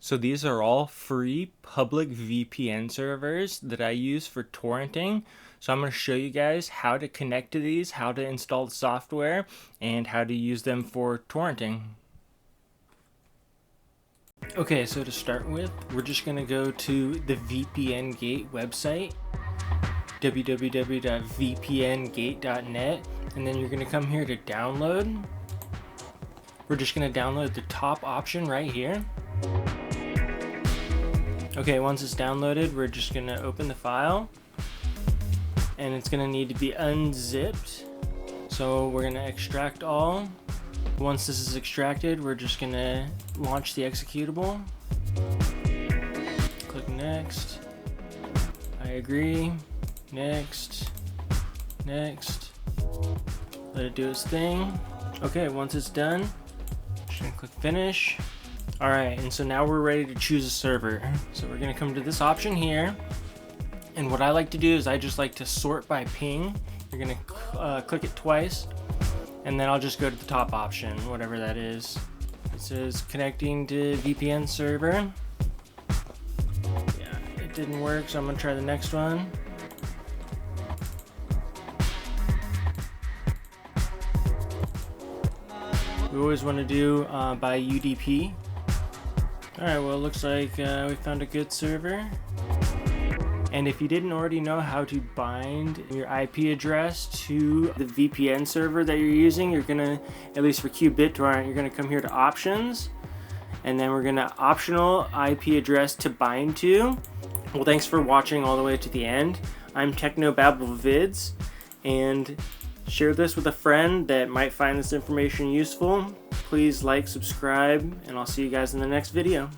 So these are all free public VPN servers that I use for torrenting. So I'm going to show you guys how to connect to these, how to install the software, and how to use them for torrenting. Okay, so to start with, we're just going to go to the VPNGate website, www.vpngate.net, and then you're going to come here to download. We're just going to download the top option right here. Okay, once it's downloaded, we're just going to open the file, and it's going to need to be unzipped. So we're going to extract all. Once this is extracted, we're just going to launch the executable. Click next. I agree. Next. Next. Let it do its thing. Okay, once it's done, just going to click finish. Alright, and so now we're ready to choose a server. So we're going to come to this option here. And what I like to do is I just like to sort by ping. You're going to click it twice. And then I'll just go to the top option, whatever that is. It says connecting to VPN server. Yeah, it didn't work, so I'm going to try the next one. We always want to do by UDP. Alright, well it looks like we found a good server. And if you didn't already know how to bind your IP address to the VPN server that you're using, you're gonna, at least for BitTorrent, you're gonna come here to options, and then we're gonna optional IP address to bind to. Well, thanks for watching all the way to the end. I'm TechnoBabbleVids, and share this with a friend that might find this information useful. Please like, subscribe, and I'll see you guys in the next video.